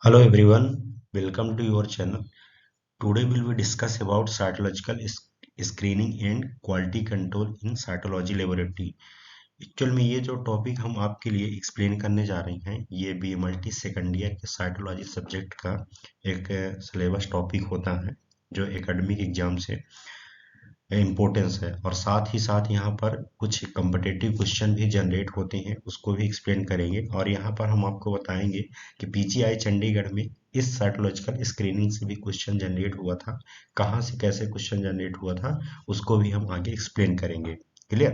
Hello everyone, welcome to your channel. Today we will discuss about cytological screening and quality control in cytology laboratory. Actual में ये जो topic हम आपके लिए explain करने जा रहे हैं ये बी मल्टी सेकेंड ईयर के साइटोलॉजी सब्जेक्ट का एक सिलेबस टॉपिक होता है जो एकेडमिक एग्जाम से इम्पोर्टेंस है और साथ ही साथ यहाँ पर कुछ कम्पिटिटिव क्वेश्चन भी जनरेट होते हैं उसको भी एक्सप्लेन करेंगे और यहाँ पर हम आपको बताएंगे कि पीजीआई चंडीगढ़ में इस साइटोलॉजिकल स्क्रीनिंग से भी क्वेश्चन जनरेट हुआ था, कहाँ से कैसे क्वेश्चन जनरेट हुआ था उसको भी हम आगे एक्सप्लेन करेंगे। क्लियर?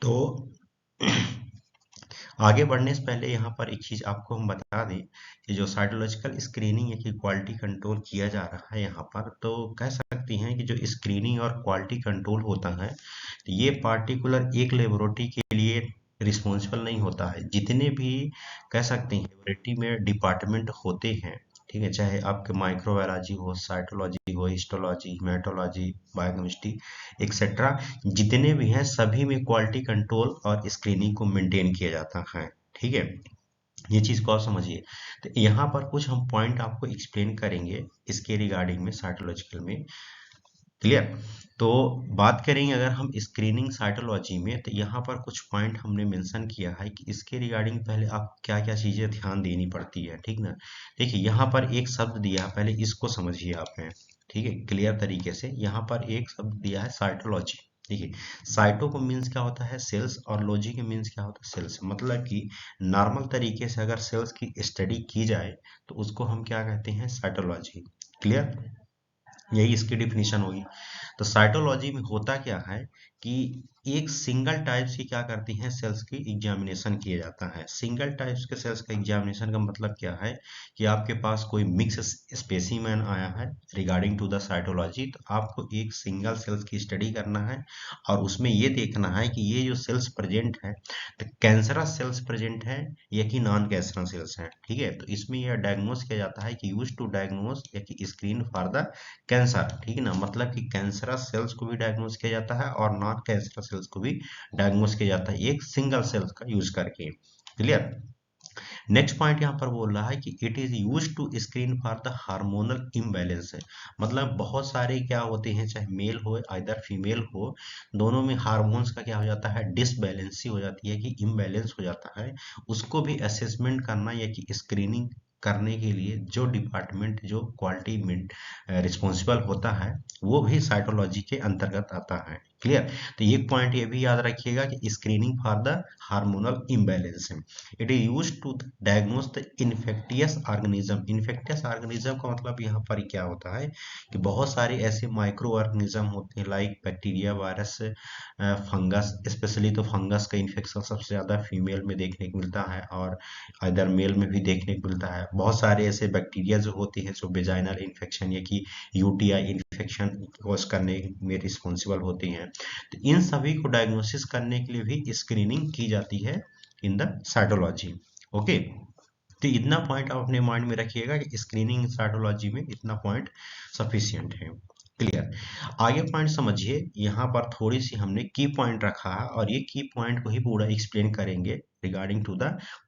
तो आगे बढ़ने से पहले यहाँ पर एक चीज़ आपको हम बता दें कि जो साइटोलॉजिकल स्क्रीनिंग है कि क्वालिटी कंट्रोल किया जा रहा है यहाँ पर, तो कह सकती हैं कि जो स्क्रीनिंग और क्वालिटी कंट्रोल होता है तो ये पार्टिकुलर एक लेबोरेटरी के लिए रिस्पॉन्सिबल नहीं होता है। जितने भी कह सकते हैं लेबोरेटरी में डिपार्टमेंट होते हैं, ठीक है, चाहे आपके माइक्रोबायोलॉजी हो, साइटोलॉजी हो, हिस्टोलॉजी, हेमेटोलॉजी, बायोकेमिस्ट्री एक्सेट्रा, जितने भी हैं सभी में क्वालिटी कंट्रोल और स्क्रीनिंग को मेंटेन किया जाता है। ठीक है, ये चीज को आप समझिए। तो यहाँ पर कुछ हम पॉइंट आपको एक्सप्लेन करेंगे इसके रिगार्डिंग में साइटोलॉजिकल में। क्लियर? तो बात करेंगे अगर हम स्क्रीनिंग साइटोलॉजी में, तो यहाँ पर कुछ पॉइंट हमने मेंशन किया है कि इसके रिगार्डिंग पहले आप क्या क्या चीजें ध्यान देनी पड़ती है। ठीक ना? देखिए यहाँ पर एक शब्द दिया है, पहले इसको समझिए आप हैं। ठीक है, क्लियर तरीके से यहाँ पर एक शब्द दिया है साइटोलॉजी। देखिए, साइटो को मीन्स क्या होता है? सेल्स, और लॉजी के मीन्स क्या होता है? सेल्स। मतलब कि नॉर्मल तरीके से अगर सेल्स की स्टडी की जाए तो उसको हम क्या कहते हैं? साइटोलॉजी। क्लियर? यही इसकी डिफिनीशन होगी। तो साइटोलॉजी में होता क्या है कि एक सिंगल टाइप्स की क्या करती हैं? सेल्स की एग्जामिनेशन किया जाता है। सिंगल टाइप्स के सेल्स का एग्जामिनेशन का मतलब क्या है कि आपके पास कोई मिक्स स्पेसीमेन आया है रिगार्डिंग टू द साइटोलॉजी, तो आपको एक सिंगल सेल्स की स्टडी करना है और उसमें ये देखना है कि ये जो सेल्स प्रेजेंट है तो कैंसरस सेल्स प्रेजेंट है या कि नॉन कैंसरस सेल्स है। ठीक है, तो इसमें यह डायग्नोस किया जाता है कि यूज टू डायग्नोस या कि स्क्रीन फॉर द कैंसर। ठीक है ना? मतलब कि कैंसरस सेल्स को भी डायग्नोस किया जाता है और नॉन कैंसरस सेल्स को भी डायग्नोस किया जाता है एक सिंगल सेल्स का यूज करके। क्लियर? नेक्स्ट पॉइंट यहाँ पर बोल रहा है कि it is use to screen for the hormonal imbalance है। मतलब बहुत सारे क्या होते हैं, चाहे मेल हो आइदर फीमेल हो, दोनों में हार्मोन्स का क्या हो जाता है? डिसबैलेंसी हो जाती है कि इम्बैलेंस हो जाता है। उसको भी असेसमेंट करना या कि स्क्रीनिंग करने के लिए जो डिपार्टमेंट जो क्वालिटी में रिस्पॉन्सिबल होता है वो भी साइटोलॉजी के अंतर्गत आता है। क्लियर? तो एक पॉइंट ये भी याद रखिएगा कि screening for the hormonal imbalance. It is use to diagnose the infectious organism. Infectious organism का मतलब यहाँ पर क्या होता है कि बहुत सारे ऐसे माइक्रो ऑर्गेनिज्म होते हैं like bacteria, virus, fungus. Specially तो फंगस का इन्फेक्शन सबसे ज़्यादा फीमेल में देखने को मिलता है और अदर मेल में भी देखने को मिलता है। बहुत सारे ऐसे बैक्टीरिया जो होते हैं जो वेजाइनल इन्फेक्शन या कि यूटीआई इन्फेक्शन कॉज करने में रिस्पॉन्सिबल होती हैं। तो इन सभी को डायग्नोसिस करने के लिए भी स्क्रीनिंग की जाती है इन द साइटोलॉजी। ओके, तो इतना पॉइंट आप अपने माइंड में रखिएगा कि स्क्रीनिंग साइटोलॉजी में इतना पॉइंट सफिशियंट है। क्लियर? आगे पॉइंट समझिए, यहाँ पर थोड़ी सी हमने की पॉइंट रखा है और ये की पॉइंट को ही पूरा एक्सप्लेन करेंगे regarding to the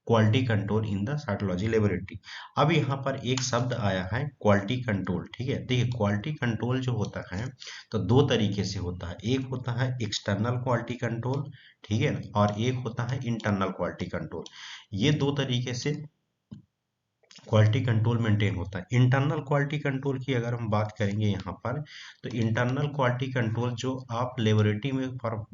quality control in the cytology laboratory. अब यहाँ पर एक शब्द आया है क्वालिटी कंट्रोल। ठीक है, देखिए क्वालिटी कंट्रोल जो होता है तो दो तरीके से होता है। एक होता है एक्सटर्नल क्वालिटी कंट्रोल, ठीक है, और एक होता है इंटरनल क्वालिटी कंट्रोल। ये दो तरीके से क्वालिटी कंट्रोल मेंटेन होता है। इंटरनल क्वालिटी कंट्रोल की अगर हम बात करेंगे यहाँ पर, तो इंटरनल क्वालिटी कंट्रोल जो आप लेबोरेटरी में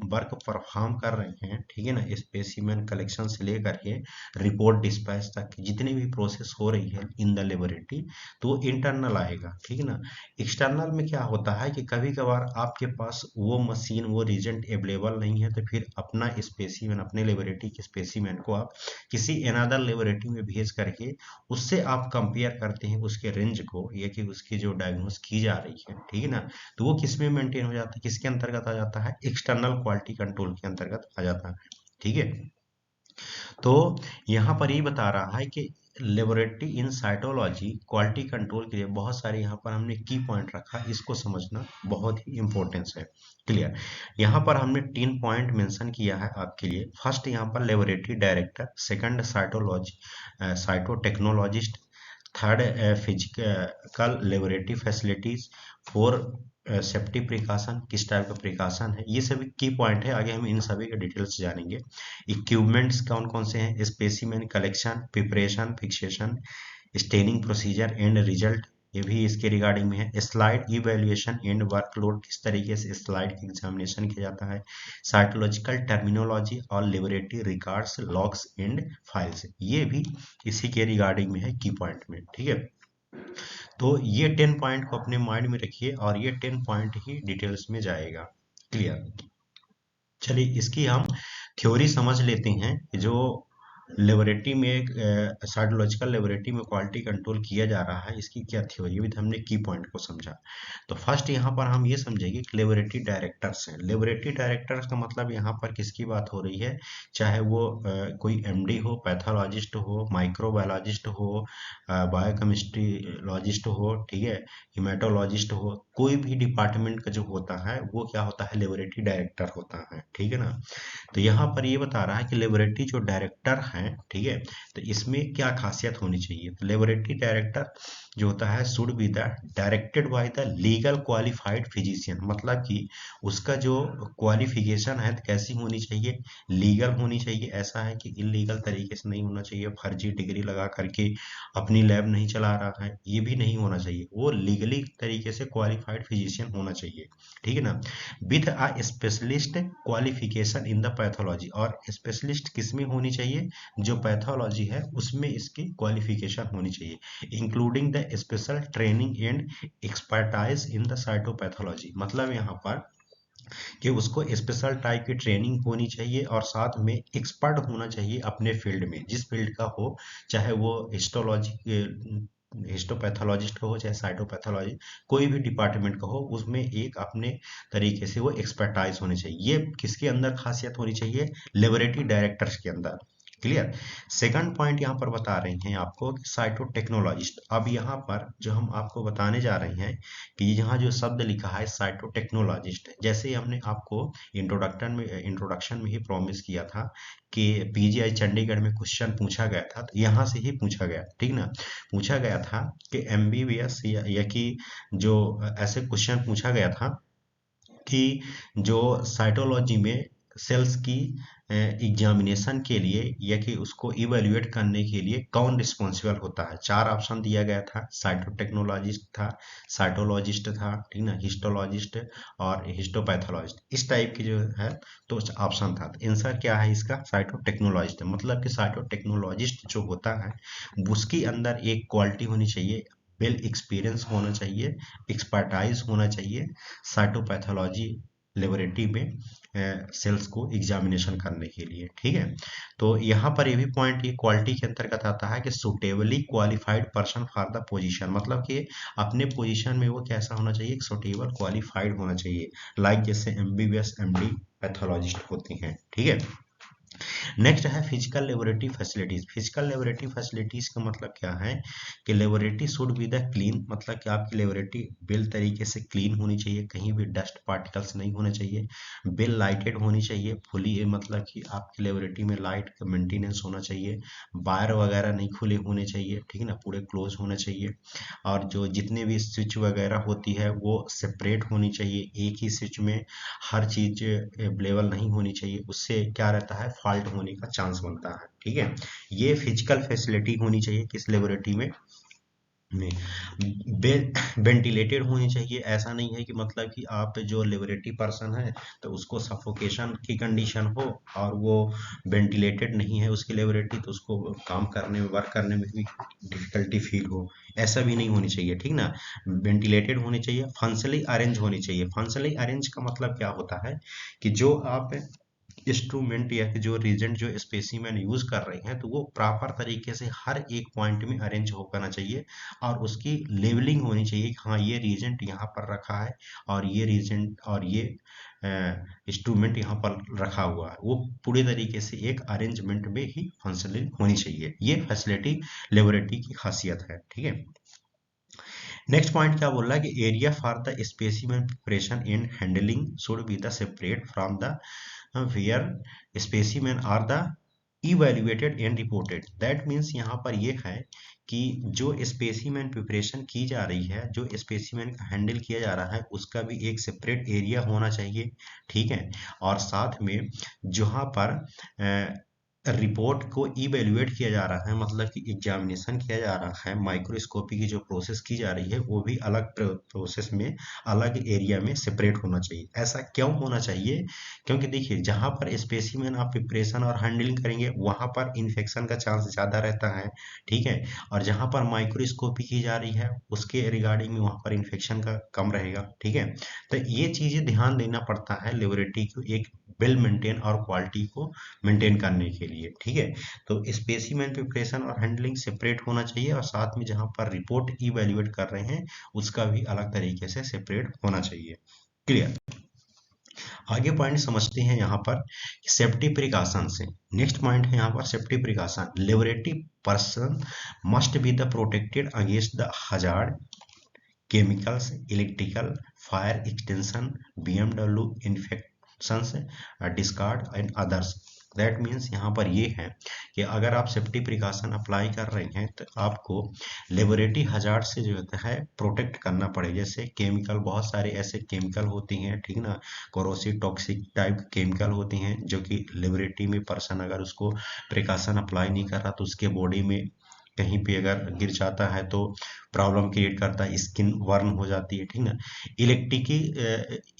वर्क परफॉर्म कर रहे हैं, ठीक है ना, स्पेसिमेन कलेक्शन से लेकर के रिपोर्ट डिस्पैच तक जितनी भी प्रोसेस हो रही है इन द लेबोरेटरी, तो वो इंटरनल आएगा। ठीक है ना? एक्सटर्नल में क्या होता है कि कभी कभार आपके पास वो मशीन वो रिजेंट अवेलेबल नहीं है, तो फिर अपना स्पेसिमेन अपने लेबोरेटरी के स्पेसिमेन को आप किसी अनदर लेबोरेटरी में भेज करके उससे आप कंपेयर करते हैं उसके रेंज को या कि उसकी जो डायग्नोस की जा रही है। ठीक है ना? तो वो किस में मेंटेन हो जाता है, किसके अंतर्गत आ जाता है? एक्सटर्नल क्वालिटी कंट्रोल के अंतर्गत आ जाता है। ठीक है, तो यहाँ पर ये बता रहा है कि laboratory in cytology quality control के लिए बहुत सारे यहाँ पर हमने की पॉइंट रखा, इसको समझना बहुत ही इंपॉर्टेंस है। क्लियर? यहाँ पर हमने 3 पॉइंट मेंशन किया है आपके लिए। फर्स्ट यहाँ पर laboratory director, second cytology cyto technologist, third, physical laboratory facilities. Four, safety precaution, किस टाइप का प्रिकॉशन है, ये सभी की पॉइंट है। आगे हम इन सभी के डिटेल्स जानेंगे। इक्विपमेंट्स कौन कौन से हैं, specimen collection, preparation, fixation, staining procedure and result, ये भी इसके रिगार्डिंग में है। स्लाइड इवेल्युएशन एंड वर्कलोड, किस तरीके से स्लाइड की एग्जामिनेशन किया जाता है। साइटोलॉजिकल टर्मिनोलॉजी और laboratory records, logs and files, ये भी इसी के रिगार्डिंग में है, की पॉइंट में। ठीक है, तो ये 10 पॉइंट को अपने माइंड में रखिए और ये 10 पॉइंट ही डिटेल्स में जाएगा। क्लियर। चलिए इसकी हम थ्योरी समझ लेते हैं कि जो लेबोरेटरी में एक साइटोलॉजिकल लेबोरेटरी में क्वालिटी कंट्रोल किया जा रहा है, इसकी क्या थ्योरी, भी हमने की पॉइंट को समझा। तो फर्स्ट यहाँ पर हम ये समझेंगे कि लेबोरेटरी डायरेक्टर्स हैं। लेबोरेटरी डायरेक्टर्स का मतलब यहाँ पर किसकी बात हो रही है, चाहे वो कोई एमडी हो, पैथोलॉजिस्ट हो, माइक्रोबायोलॉजिस्ट हो, बायोकेमिस्ट्रीलॉजिस्ट हो, ठीक है, हिमेटोलॉजिस्ट हो, कोई भी डिपार्टमेंट का जो होता है वो क्या होता है, लेबोरेटरी डायरेक्टर होता है। ठीक है ना। तो यहाँ पर ये बता रहा है कि लेबोरेटरी जो डायरेक्टर हैं, ठीक है, तो इसमें क्या खासियत होनी चाहिए। तो लेबोरेटरी डायरेक्टर जो होता है should be the directed by the legal qualified physician, मतलब कि उसका जो क्वालिफिकेशन है तो कैसी होनी चाहिए, लीगल होनी चाहिए। ऐसा है कि इलीगल तरीके से नहीं होना चाहिए, फर्जी डिग्री लगा करके अपनी लैब नहीं चला रहा है, ये भी नहीं होना चाहिए। वो लीगली तरीके से क्वालिफाइड फिजिशियन होना चाहिए। ठीक है ना। With a specialist qualification in the pathology, और स्पेशलिस्ट किस में होनी चाहिए, जो पैथोलॉजी है उसमें इसकी क्वालिफिकेशन होनी चाहिए, including the special training and expertise in the cytopathology. मतलब यहाँ पर कि उसको स्पेशल टाइप की ट्रेनिंग होनी चाहिए और साथ में एक्सपर्ट होना चाहिए अपने फील्ड में, जिस फील्ड का हो, चाहे वो हिस्टोपैथोलॉजिस्ट का हो, चाहे साइटोपैथोलॉजी, कोई भी डिपार्टमेंट का हो, उसमें एक अपने तरीके से वो एक्सपर्टाइज होनी चाहिए। ये किसके अंदर खासियत होनी चाहिए, लेबोरेटरी डायरेक्टर्स के अंदर। क्लियर। सेकंड पॉइंट यहाँ पर बता रहे हैं आपको कि साइटोटेक्नोलॉजिस्ट। अब यहाँ पर जो हम आपको बताने जा रहे हैं कि यहाँ जो शब्द लिखा है साइटोटेक्नोलॉजिस्ट, जैसे ही हमने आपको इंट्रोडक्शन में ही प्रॉमिस किया था कि पीजीआई चंडीगढ़ में क्वेश्चन पूछा गया था, तो यहाँ से ही पूछा गया, ठीक ना। पूछा गया था कि एमबीबीएस या कि जो ऐसे क्वेश्चन पूछा गया था कि जो साइटोलॉजी में सेल्स की एग्जामिनेशन के लिए या कि उसको इवेल्युएट करने के लिए कौन रिस्पॉन्सिबल होता है। चार ऑप्शन दिया गया था, साइटोटेक्नोलॉजिस्ट था, साइटोलॉजिस्ट था, ठीक ना, हिस्टोलॉजिस्ट और हिस्टोपैथोलॉजिस्ट, इस टाइप की जो है तो ऑप्शन था। तो आंसर क्या है इसका, साइटोटेक्नोलॉजिस्ट। मतलब कि साइटोटेक्नोलॉजिस्ट जो होता है उसके अंदर एक क्वालिटी होनी चाहिए, वेल एक्सपीरियंस होना चाहिए, एक्सपर्टाइज होना चाहिए साइटोपैथोलॉजी लेबोरेटरी में सेल्स को एग्जामिनेशन करने के लिए। ठीक है। तो यहाँ पर ये भी पॉइंट ये क्वालिटी के अंतर्गत आता है कि suitably qualified person for the position, मतलब कि अपने पोजीशन में वो कैसा होना चाहिए, सुटेबल क्वालिफाइड होना चाहिए, लाइक जैसे एमबीबीएस एमडी पैथोलॉजिस्ट होते हैं। ठीक है। नेक्स्ट है physical laboratory facilities. Physical laboratory facilities का मतलब क्या है कि laboratory should be the clean, मतलब कि आपकी लेबोरेटरी बिल तरीके से क्लीन होनी चाहिए, कहीं भी डस्ट पार्टिकल्स नहीं होने चाहिए, बिल लाइटेड होनी चाहिए फुली, मतलब कि आपकी लेबोरेटरी में लाइट का मेंटेनेंस होना चाहिए, वायर वगैरह नहीं खुले होने चाहिए, ठीक है ना, पूरे क्लोज होने चाहिए, और जो जितने भी स्विच वगैरह होती है वो सेपरेट होनी चाहिए, एक ही स्विच में हर चीज अवेलेबल नहीं होनी चाहिए, उससे क्या रहता है, फॉल्ट होने का चांस बनता है। ठीक है। ये फिजिकल फैसिलिटी होनी चाहिए किस लेबोरेटरी में, वेंटिलेटेड होनी चाहिए। ऐसा नहीं है कि मतलब कि आप जो लेबोरेटरी पर्सन है तो उसको सफोकेशन की कंडीशन हो और वो वेंटिलेटेड नहीं है उसकी लेबोरेटरी, तो उसको काम करने में, वर्क करने में भी डिफिकल्टी फील हो, ऐसा भी नहीं होनी चाहिए। ठीक ना। वेंटिलेटेड होनी चाहिए, फंक्शनली अरेंज होनी चाहिए। फंक्शनली अरेंज का मतलब क्या होता है कि जो आप इंस्ट्रूमेंट या कि जो रीजेंट जो स्पेसिमेन यूज कर रहे हैं तो वो प्रॉपर तरीके से हर एक पॉइंट में अरेंज होना चाहिए, और उसकी लेवलिंग होनी चाहिए कि हाँ ये रीजेंट यहाँ पर रखा है और ये रीजेंट और ये इंस्ट्रूमेंट यहाँ पर रखा हुआ है, वो पूरे तरीके से एक अरेंजमेंट में ही फंक्शनल होनी चाहिए। ये फैसिलिटी लेबोरेटरी की खासियत है। ठीक है। नेक्स्ट पॉइंट क्या बोल रहा है कि area for the specimen preparation and handling should be the separate from the where specimen are the evaluated and reported. That means यहाँ पर ये है कि जो स्पेसिमेन प्रिपरेशन की जा रही है, जो स्पेसिमेन का हैंडल किया जा रहा है, उसका भी एक सेपरेट एरिया होना चाहिए, ठीक है। और साथ में जहाँ पर रिपोर्ट को इवेल्युएट किया जा रहा है, मतलब कि एग्जामिनेशन किया जा रहा है, माइक्रोस्कोपी की जो प्रोसेस की जा रही है वो भी अलग प्रोसेस में, अलग एरिया में सेपरेट होना चाहिए। ऐसा क्यों होना चाहिए? क्योंकि देखिए, जहाँ पर स्पेसिमेन आप प्रिपरेशन और हैंडलिंग करेंगे वहाँ पर इन्फेक्शन का चांस ज़्यादा रहता है, ठीक है। और जहाँ पर माइक्रोस्कोपी की जा रही है उसके रिगार्डिंग में वहाँ पर इन्फेक्शन का कम रहेगा, ठीक है। तो ये चीज़ें ध्यान देना पड़ता है लेबोरेटरी को एक वेल मेंटेन और क्वालिटी को मेंटेन करने के लिए, ठीक है। तो स्पेसिमेन प्रिपरेशन और हैंडलिंग सेपरेट होना चाहिए, और साथ में जहाँ पर रिपोर्ट इवेल्युएट कर रहे हैं उसका भी अलग तरीके से सेपरेट होना चाहिए। क्लियर? आगे पॉइंट समझते हैं यहाँ पर सेफ्टी प्रिकॉशन से। नेक्स्ट पॉइंट है यहाँ पर safety precaution. Laboratory person must be the protected against the hazard chemicals, electrical, fire extension, BMW infections, discard and others. That means यहाँ पर ये है कि अगर आप सेफ्टी प्रिकॉशन अप्लाई कर रहे हैं तो आपको लेबोरेटरी हजार्ड से जो होता है प्रोटेक्ट करना पड़ेगा। जैसे केमिकल, बहुत सारे ऐसे केमिकल होती हैं, ठीक ना, कोरोसिव टॉक्सिक टाइप केमिकल होती हैं जो कि लेबोरेटरी में पर्सन अगर उसको प्रिकॉशन अप्लाई नहीं कर रहा तो उसके बॉडी में कहीं पे अगर गिर जाता है तो प्रॉब्लम क्रिएट करता है, स्किन बर्न हो जाती है, ठीक ना।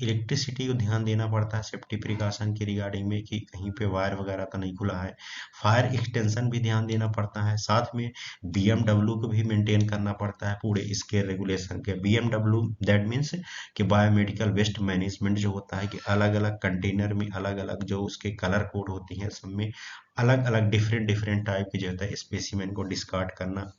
इलेक्ट्रिसिटी को ध्यान देना पड़ता है सेफ्टी प्रिकॉशन के रिगार्डिंग में कि कहीं पे वायर वगैरह तो नहीं खुला है। फायर एक्सटेंशन भी ध्यान देना पड़ता है। साथ में बीएमडब्ल्यू को भी मेंटेन करना पड़ता है पूरे इसके रेगुलेशन के। बीएमडब्ल्यू दैट मीन्स कि बायोमेडिकल वेस्ट मैनेजमेंट जो होता है कि अलग अलग कंटेनर में अलग अलग जो उसके कलर कोड होती हैं, सब में अलग अलग डिफरेंट डिफरेंट टाइप की जो होता है स्पेसिमेन को डिस्कार्ड करना,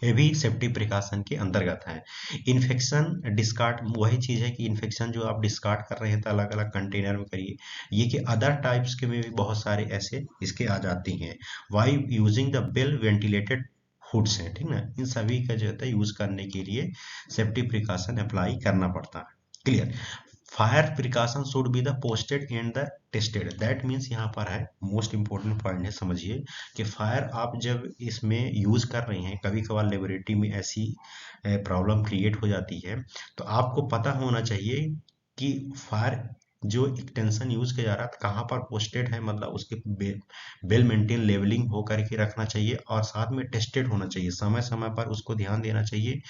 ये भी सेफ्टी प्रिकॉशन के अंतर्गत है। इन्फेक्शन डिस्कार्ड वही चीज है कि इन्फेक्शन जो आप डिस्कार्ड कर रहे हैं तो अलग अलग कंटेनर में करिए। ये कि अदर टाइप्स के में भी बहुत सारे ऐसे इसके आ जाती हैं। By using the well ventilated hoods हैं, ठीक ना। इन सभी का जो होता है यूज करने के लिए सेफ्टी प्रिकॉशन अप्लाई करना पड़ता है। Clear? Fire precaution should be the posted and the tested. That means यहाँ पर है मोस्ट इंपॉर्टेंट पॉइंट है, समझिए कि फायर आप जब इसमें यूज कर रहे हैं, कभी कभार लेबोरेटरी में ऐसी प्रॉब्लम क्रिएट हो जाती है, तो आपको पता होना चाहिए कि फायर जो एक्सटेंशन यूज किया जा रहा है कहाँ पर पोस्टेड है, मतलब उसके वेल मेंटेन लेवलिंग हो करके रखना चाहिए, और साथ में टेस्टेड होना चाहिए। समय समय पर उसको ध्यान देना चाहिए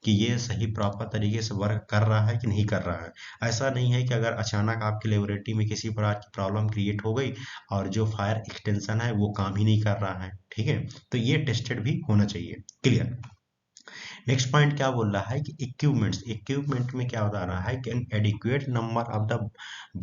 कि ये सही प्रॉपर तरीके से वर्क कर रहा है कि नहीं कर रहा है। ऐसा नहीं है कि अगर अचानक आपकी लेबोरेटरी में किसी प्रकार की प्रॉब्लम क्रिएट हो गई और जो फायर एक्सटेंशन है वो काम ही नहीं कर रहा है, ठीक है। तो ये टेस्टेड भी होना चाहिए। क्लियर? नेक्स्ट पॉइंट क्या बोल रहा है कि इक्विपमेंट्स। इक्विपमेंट में क्या बता रहा है कि N adequate number of the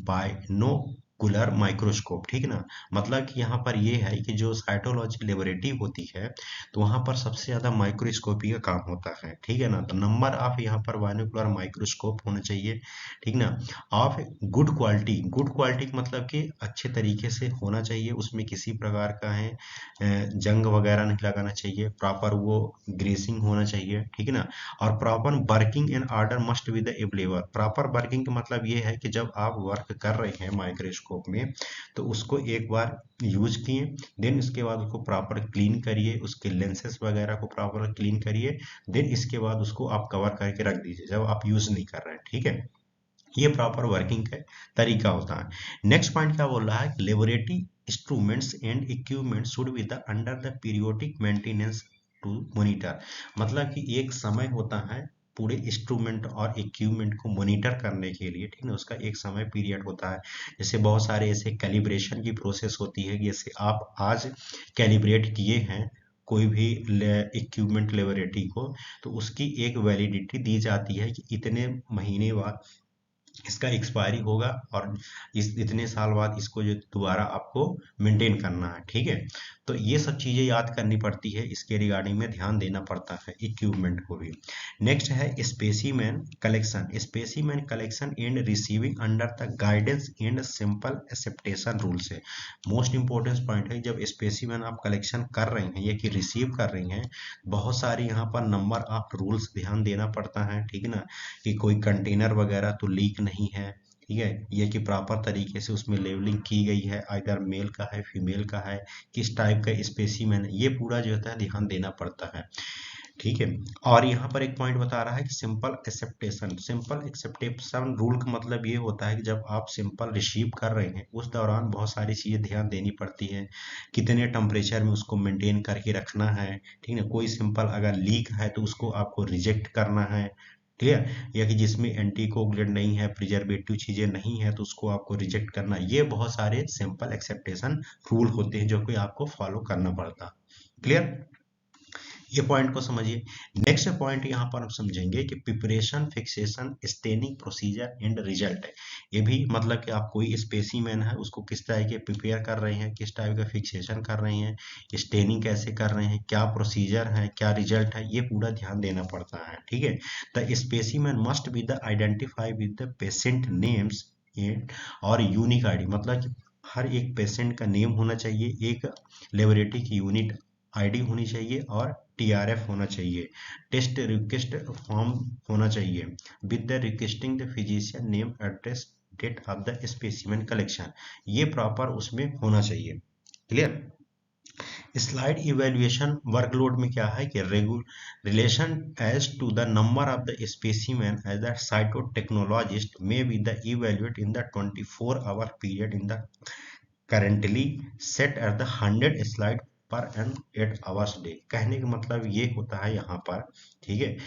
binocular microscope, ठीक ना। मतलब कि यहाँ पर ये है कि जो साइटोलॉजी लेबोरेटरी होती है तो वहाँ पर सबसे ज़्यादा माइक्रोस्कोपी का काम होता है, ठीक है ना। तो नंबर ऑफ यहाँ पर बायनोकुलर माइक्रोस्कोप होना चाहिए, ठीक ना। Of good quality, good quality मतलब कि अच्छे तरीके से होना चाहिए, उसमें किसी प्रकार का है जंग वगैरह नहीं लगाना चाहिए, प्रॉपर वो ग्रेसिंग होना चाहिए, ठीक है ना। और proper working and order must be the available. Proper working का मतलब ये है कि जब आप वर्क कर रहे हैं माइक्रोस्कोप में तो उसको एक बार यूज किए, देन इसके बाद उसको प्रॉपर क्लीन करिए, उसके लेंसेस वगैरह को प्रॉपर क्लीन करिए, देन इसके बाद उसको आप कवर करके रख दीजिए जब आप यूज नहीं कर रहे हैं, ठीक है। ये प्रॉपर वर्किंग का तरीका होता है। नेक्स्ट पॉइंट क्या बोल रहा है, laboratory instruments and equipment should be the under the periodic maintenance to monitor. मतलब कि एक समय होता है पूरे इंस्ट्रूमेंट और इक्विपमेंट को मॉनिटर करने के लिए, ठीक है। उसका एक समय पीरियड होता है। जैसे बहुत सारे ऐसे कैलिब्रेशन की प्रोसेस होती है, जैसे आप आज कैलिब्रेट किए हैं कोई भी इक्विपमेंट लेबोरेटरी को, तो उसकी एक वैलिडिटी दी जाती है कि इतने महीने बाद इसका एक्सपायरी होगा और इस इतने साल बाद इसको जो दोबारा आपको मेंटेन करना है, ठीक है। तो ये सब चीजें याद करनी पड़ती है, इसके रिगार्डिंग में ध्यान देना पड़ता है इक्विपमेंट को भी। नेक्स्ट है specimen collection. Specimen collection and receiving under the guidance and simple acceptation rules है। मोस्ट इंपॉर्टेंट पॉइंट है, जब स्पेसिमेन आप कलेक्शन कर रहे हैं या कि रिसीव कर रहे हैं, बहुत सारे यहाँ पर नंबर ऑफ रूल्स ध्यान देना पड़ता है, ठीक है ना। कि कोई कंटेनर वगैरह तो लीक नहीं है, ठीक है, ये कि प्रॉपर तरीके से उसमें लेवलिंग की गई है, अगर मेल का है फीमेल का है, किस टाइप का स्पेसीमेन है, ये पूरा जो होता है ध्यान देना पड़ता है। ठीक है, और यहाँ पर एक पॉइंट बता रहा है कि simple acceptation. Simple acceptation rule का मतलब ये होता है कि जब आप सिंपल रिसीव कर रहे हैं उस दौरान बहुत सारी चीज़ें ध्यान देनी पड़ती है, कितने टेम्परेचर में उसको मेंटेन करके रखना है, ठीक है। कोई सिंपल अगर लीक है तो उसको आपको रिजेक्ट करना है, क्लियर, या कि जिसमें एंटी कोगुलेंट नहीं है, प्रिजर्वेटिव चीज़ें नहीं है तो उसको आपको रिजेक्ट करना। ये बहुत सारे सिंपल एक्सेप्टेशन रूल होते हैं जो कि आपको फॉलो करना पड़ता, क्लियर। ये पॉइंट को समझिए। नेक्स्ट पॉइंट यहाँ पर हम समझेंगे कि preparation, fixation, staining procedure and result है। ये भी मतलब कि आप कोई स्पेसीमेन है उसको किस तरह के प्रिपेयर कर रहे हैं, किस टाइप का फिक्सेशन कर रहे हैं, स्टेनिंग कैसे कर रहे हैं, क्या प्रोसीजर है, क्या रिजल्ट है, ये पूरा ध्यान देना पड़ता है, ठीक है। The specimen must be the identify with the patient names और यूनिक आईडी, मतलब कि हर एक पेशेंट का नेम होना चाहिए, एक लेबोरेटरी की यूनिट आईडी होनी चाहिए और टीआरएफ होना चाहिए, टेस्ट रिक्वेस्ट फॉर्म होना चाहिए with the requesting the physician name, address, date of the specimen collection, ये प्रॉपर उसमें होना चाहिए, क्लियर। स्लाइड इवेल्युएशन वर्कलोड में क्या है कि relation as to the number of the specimen as the cytotechnologist may be the evaluate in the 24 hour period in the currently set at the 100 slide per an 8 hours day. कहने का मतलब ये होता है यहाँ पर, ठीक है,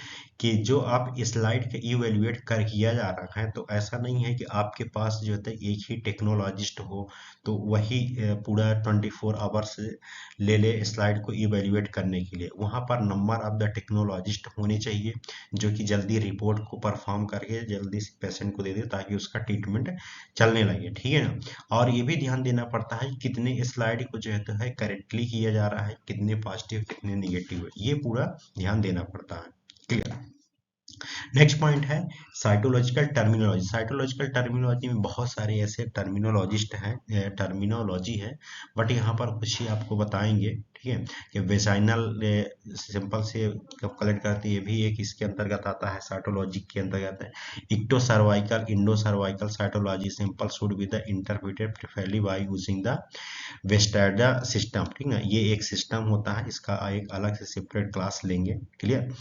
कि जो आप स्लाइड के इवेल्युएट कर किया जा रहा है तो ऐसा नहीं है कि आपके पास जो है एक ही टेक्नोलॉजिस्ट हो तो वही पूरा 24 आवर्स ले ले स्लाइड को इवेल्युएट करने के लिए। वहाँ पर नंबर ऑफ द टेक्नोलॉजिस्ट होने चाहिए जो कि जल्दी रिपोर्ट को परफॉर्म करके जल्दी से पेशेंट को दे दे ताकि उसका ट्रीटमेंट चलने लगे, ठीक है ना। और ये भी ध्यान देना पड़ता है कितने स्लाइड को जो है करेक्टली किया जा रहा है, कितने पॉजिटिव कितने निगेटिव है, ये पूरा ध्यान देना पड़ता है, क्लियर। नेक्स्ट पॉइंट है साइटोलॉजिकल टर्मिनोलॉजी। साइटोलॉजिकल टर्मिनोलॉजी में बहुत सारे ऐसे टर्मिनोलॉजिस्ट हैं, टर्मिनोलॉजी है, बट यहाँ पर कुछ ही आपको बताएंगे, ठीक है, कि वेजाइनल सिंपल से कब कलेक्ट करते हैं, ये भी एक इसके अंतर्गत आता है, साइटोलॉजी के अंतर्गत है। Ectocervical, endocervical cytology simple should be the interpreted preferably by using the Bethesda system, ठीक है, ये एक सिस्टम होता है, इसका एक अलग से सेपरेट क्लास लेंगे, क्लियर।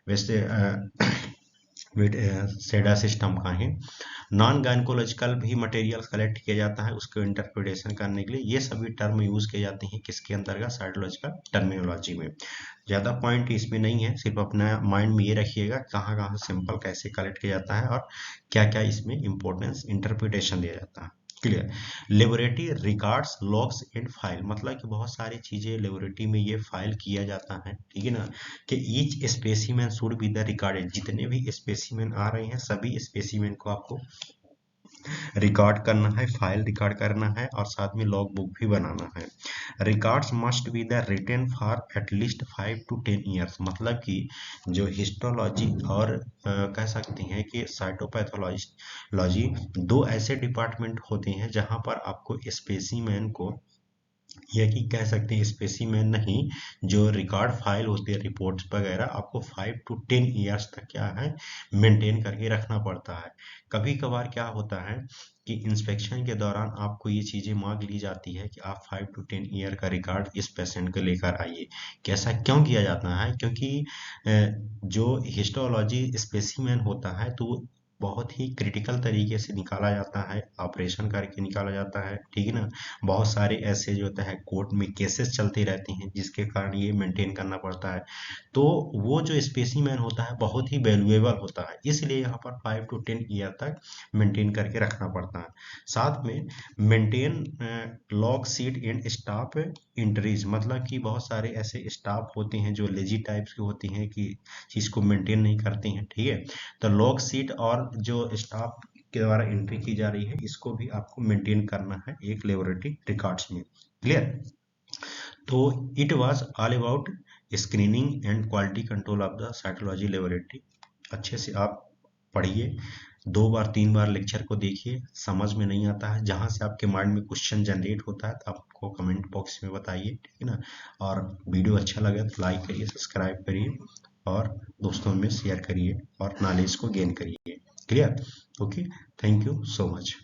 वैसे सेडा सिस्टम का है। नॉन गायनकोलॉजिकल भी मटेरियल कलेक्ट किया जाता है उसको इंटरप्रिटेशन करने के लिए, ये सभी टर्म यूज किए जाते हैं किसके अंतर्गत, साइटोलॉजिकल टर्मिनोलॉजी में। ज़्यादा पॉइंट इसमें नहीं है, सिर्फ अपना माइंड में ये रखिएगा कहाँ कहाँ सिंपल कैसे कलेक्ट किया जाता है और क्या क्या इसमें इंपॉर्टेंस इंटरप्रिटेशन दिया जाता है, clear. Laboratory records, logs and file, मतलब कि बहुत सारी चीजें लेबोरेटरी में ये फाइल किया जाता है, ठीक है ना, कि each specimen should be the recorded, जितने भी स्पेसिमेन आ रहे हैं सभी स्पेसिमेन को आपको रिकॉर्ड करना है, फाइल रिकॉर्ड करना है और साथ में लॉग बुक भी बनाना है। Records must be the written for at least 5 to 10 years, मतलब कि जो हिस्टोलॉजी और कह सकते हैं कि साइटोपैथोलॉजी दो ऐसे डिपार्टमेंट होते हैं जहां पर आपको स्पेसिमेन को, या कि कह सकते हैं स्पेसिमेन नहीं, जो रिकॉर्ड फाइल होती है रिपोर्ट्स वगैरह आपको 5 to 10 ईयर्स तक क्या है मेंटेन करके रखना पड़ता है। कभी कभार क्या होता है कि इंस्पेक्शन के दौरान आपको ये चीज़ें मांग ली जाती है कि आप 5 to 10 ईयर का रिकॉर्ड इस पेशेंट को लेकर आइए। कैसा क्यों किया जाता है, क्योंकि जो हिस्टोलॉजी स्पेसिमेन होता है तो बहुत ही क्रिटिकल तरीके से निकाला जाता है, ऑपरेशन करके निकाला जाता है, ठीक है ना। बहुत सारे ऐसे जो होता है कोर्ट में केसेस चलते रहते हैं जिसके कारण ये मेंटेन करना पड़ता है, तो वो जो स्पेसिमेन होता है बहुत ही वैल्यूएबल होता है, इसलिए यहाँ पर 5 to 10 ईयर तक मेंटेन करके रखना पड़ता है। साथ में maintain log seat and staff entries, मतलब कि बहुत सारे ऐसे स्टाफ होते हैं जो लेजी टाइप्स के होते हैं कि चीज़ को मेंटेन नहीं करते हैं, ठीक है। तो लॉग सीट और जो स्टाफ के द्वारा एंट्री की जा रही है इसको भी आपको मेंटेन करना है एक लेबोरेटरी रिकॉर्ड्स में, क्लियर। तो it was all about screening and quality control of the cytology laboratory. अच्छे से आप पढ़िए, 2 बार 3 बार लेक्चर को देखिए, समझ में नहीं आता है जहां से आपके माइंड में क्वेश्चन जनरेट होता है तो आपको कमेंट बॉक्स में बताइए, ठीक है ना। और वीडियो अच्छा लगे तो लाइक करिए, सब्सक्राइब करिए और दोस्तों में शेयर करिए और नॉलेज को गेन करिए, clear. Okay, thank you so much.